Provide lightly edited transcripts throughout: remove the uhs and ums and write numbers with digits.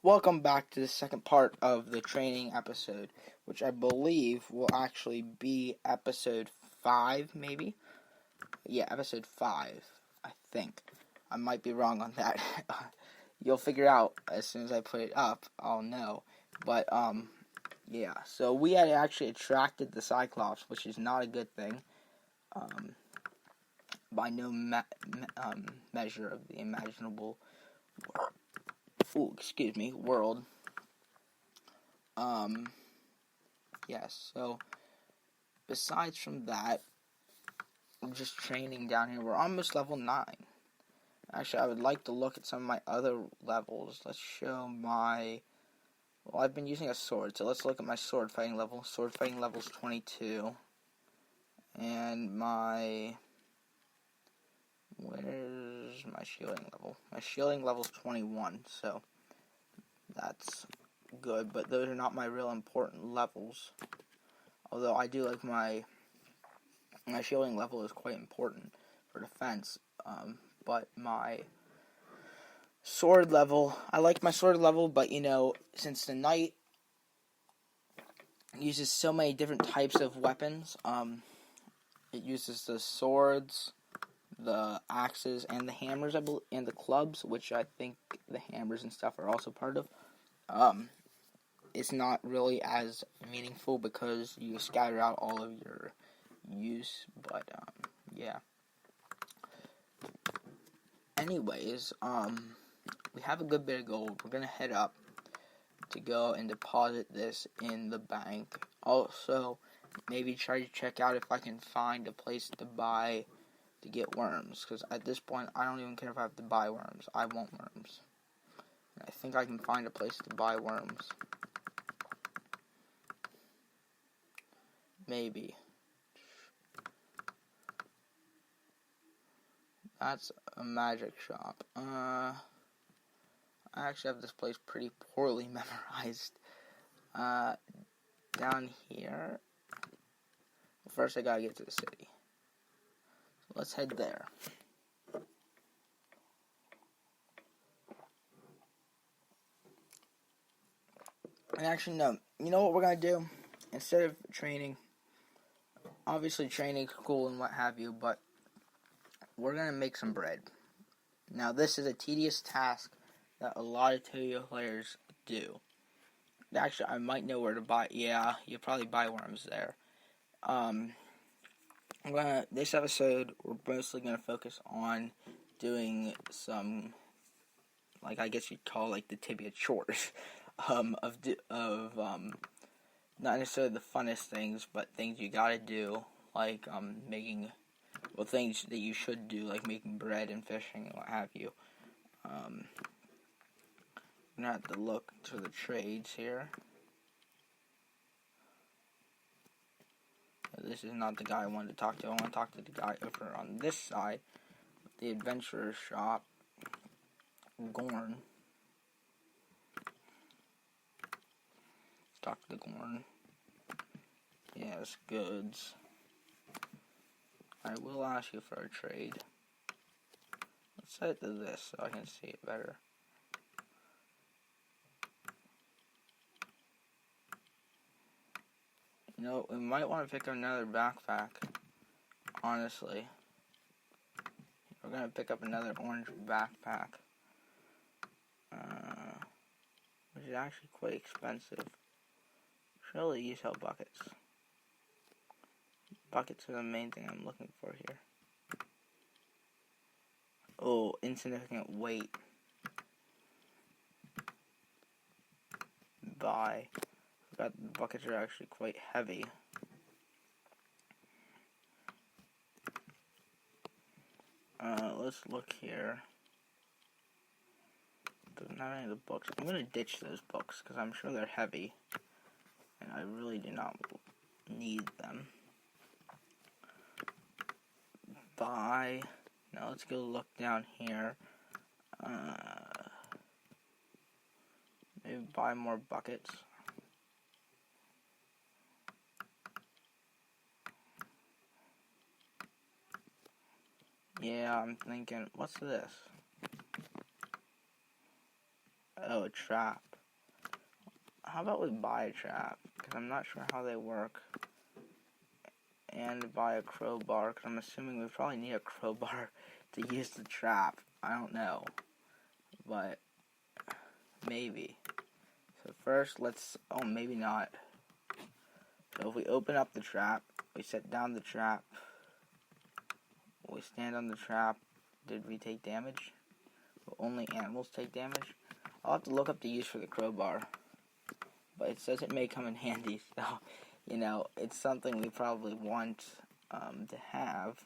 Welcome back to the second part of the training episode, which I believe will actually be episode 5, maybe? Yeah, episode 5, I think. I might be wrong on that. You'll figure out as soon as I put it up, I'll know. But, yeah, so we had actually attracted the Cyclops, which is not a good thing, by no measure of the imaginable world. Yes, so besides from that, I'm just training down here. We're almost level 9. Actually, I would like to look at some of my other levels. Let's show my... Well, I've been using a sword, so let's look at my sword fighting level. Sword fighting level is 22. And my... Where's my shielding level? My shielding level is 21, so that's good, but those are not my real important levels. Although I do like my shielding level is quite important for defense, but my sword level, I like my sword level, but since the knight uses so many different types of weapons, it uses the swords, the axes, and the hammers, and the clubs, which I think the hammers and stuff are also part of. It's not really as meaningful because you scatter out all of your use, but yeah. Anyways, we have a good bit of gold. We're gonna head up to go and deposit this in the bank. Also, maybe try to check out if I can find a place to get worms, because at this point I don't even care if I have to buy worms. I want worms. And I think I can find a place to buy worms. Maybe. That's a magic shop. I actually have this place pretty poorly memorized. Down here. First I gotta get to the city. So let's head there. And actually, no. You know what we're gonna do? Instead of training, obviously training's cool and what have you, but we're gonna make some bread. Now this is a tedious task that a lot of Tibia players do. Actually, I might know where to buy. Yeah, you probably buy worms there. This episode, we're mostly gonna focus on doing some, like I guess you'd call like the Tibia chores, not necessarily the funnest things, but things you gotta do, like things that you should do, like making bread and fishing and what have you. I'm gonna have to look to the trades here. This is not the guy I wanted to talk to. I want to talk to the guy over on this side, the adventurer shop, Gorn. Talk to the Gorn. Yes, goods. I will ask you for a trade. Let's set it to this so I can see it better. We might want to pick up another backpack. Honestly. We're going to pick up another orange backpack. Which is actually quite expensive. Surely you sell buckets. Buckets are the main thing I'm looking for here. Oh, insignificant weight. Buy. But the buckets are actually quite heavy. Let's look here. Doesn't have any of the books. I'm gonna ditch those books because I'm sure they're heavy, and I really do not need them. Buy. Now let's go look down here. Maybe buy more buckets. Yeah, I'm thinking, what's this? Oh, a trap. how about we buy a trap? Because I'm not sure how they work. And buy a crowbar, because I'm assuming we probably need a crowbar to use the trap. I don't know. But maybe. So first, oh, maybe not. So if we open up the trap, we set down the trap, we stand on the trap, did we take damage? Will only animals take damage? I'll have to look up the use for the crowbar. But it says it may come in handy, so, you know, it's something we probably want to have.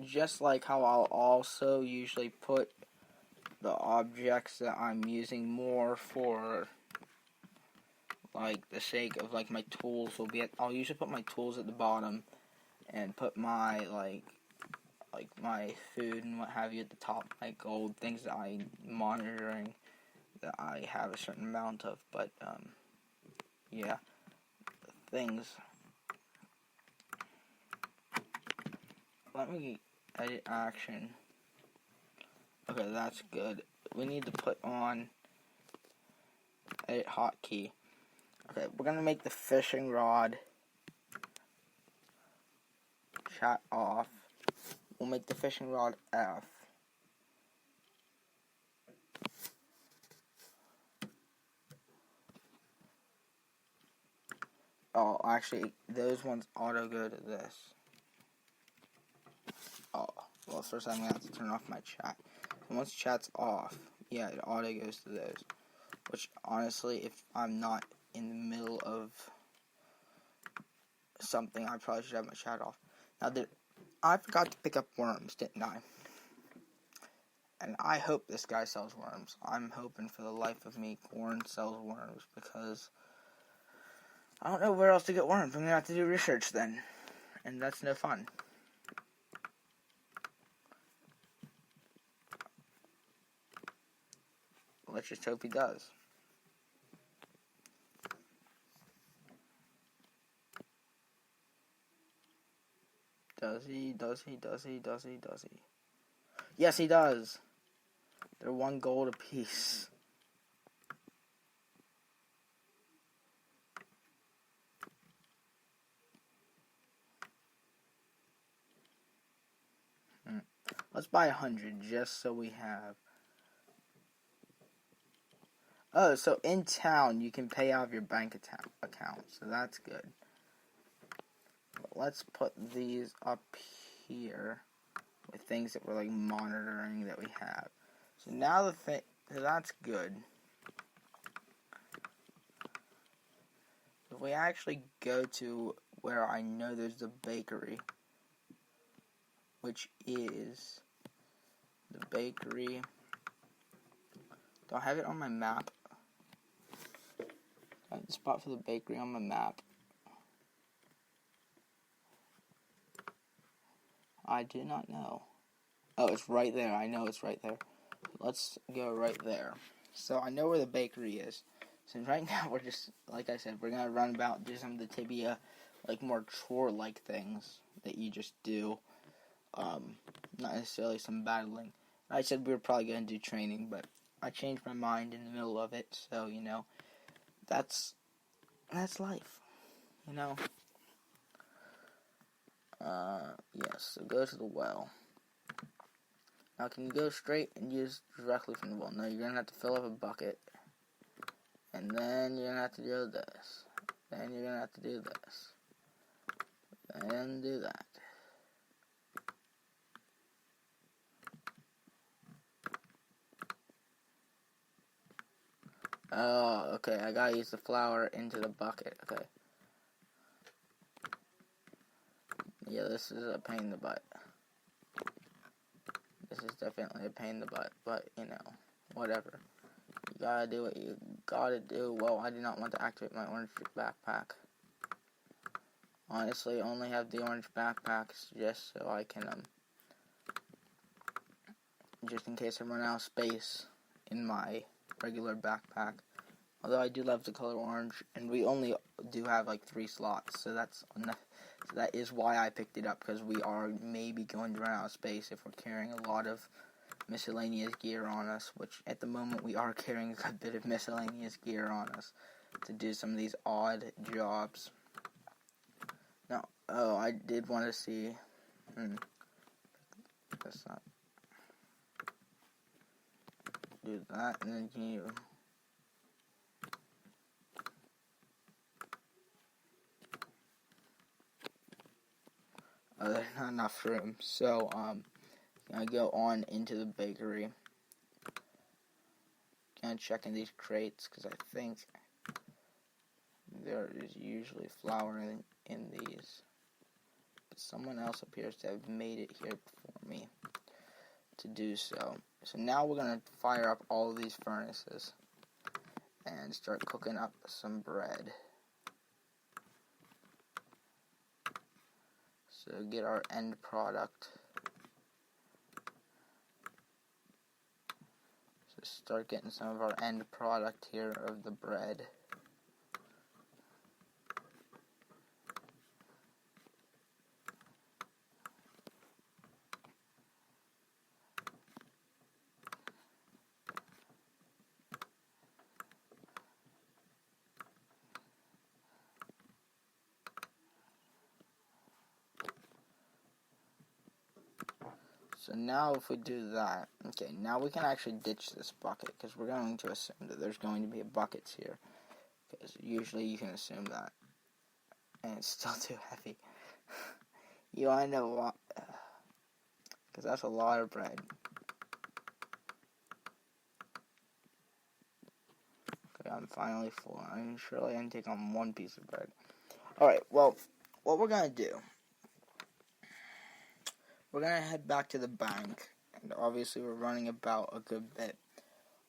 Just like how I'll also usually put the objects that I'm using more for, like, the sake of, like, my tools I'll usually put my tools at the bottom and put my, like my food and what have you at the top, like gold, things that I'm monitoring that I have a certain amount of, but, yeah, things. Let me edit action. Okay, that's good. We need to put on edit hotkey. Okay, we're gonna make the fishing rod chat off. We'll make the fishing rod F. Oh, actually, those ones auto go to this. Oh, well, first I'm gonna have to turn off my chat. And once chat's off, yeah, it auto goes to those. Which, honestly, if I'm not in the middle of something, I probably should have my chat off. Now, I forgot to pick up worms, didn't I? And I hope this guy sells worms. I'm hoping for the life of me Corn sells worms, because I don't know where else to get worms. I'm going to have to do research then. And that's no fun. Let's just hope he does. Does he? Yes, he does. They're 1 gold apiece. Let's buy 100 just so we have. Oh, so in town you can pay out of your bank account, so that's good. But let's put these up here with things that we're like monitoring that we have. So now so that's good. If we actually go to where I know there's the bakery, which is the bakery. Do I have it on my map? Do I have the spot for the bakery on my map? I do not know. Oh, it's right there. I know it's right there. Let's go right there. So I know where the bakery is. So right now we're just, like I said, we're going to run about and do some of the Tibia, like more chore-like things that you just do. Not necessarily some battling. I said we were probably going to do training, but I changed my mind in the middle of it. So, you know, that's life, you know. Yes, so go to the well. Now, can you go straight and use directly from the well? No, you're going to have to fill up a bucket. And then you're going to have to do this. Then you're going to have to do this. Then do that. Oh, okay, I gotta use the flour into the bucket, okay. Yeah, this is a pain in the butt. This is definitely a pain in the butt, but, you know, whatever. You gotta do what you gotta do. Well, I do not want to activate my orange backpack. Honestly, I only have the orange backpacks just so I can, just in case I run out of space in my regular backpack. Although I do love the color orange, and we only do have like 3 slots, so that is why I picked it up, because we are maybe going to run out of space if we're carrying a lot of miscellaneous gear on us, which at the moment we are carrying a good bit of miscellaneous gear on us to do some of these odd jobs. Now, I did want to see. That's not. Do that, and then you. There's not enough room, so I go on into the bakery. Gonna check in these crates because I think there is usually flour in these, but someone else appears to have made it here before me to do so. So now we're gonna fire up all of these furnaces and start cooking up some bread. So get our end product. So start getting some of our end product here of the bread. So now if we do that, okay, now we can actually ditch this bucket, because we're going to assume that there's going to be buckets here, because usually you can assume that, and it's still too heavy. You want to know what? Because that's a lot of bread. Okay, I'm finally full. I'm surely going to take on one piece of bread. Alright, well, what we're going to do, we're going to head back to the bank, and obviously we're running about a good bit.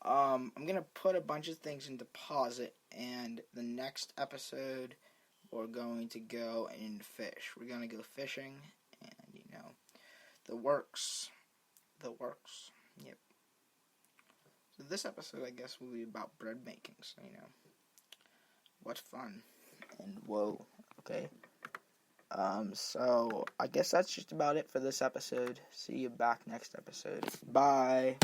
I'm going to put a bunch of things in deposit, and the next episode we're going to go and fish. We're going to go fishing, and, the works. Yep. So this episode, I guess, will be about bread making, so, what fun. And whoa, okay. So I guess that's just about it for this episode. See you back next episode. Bye.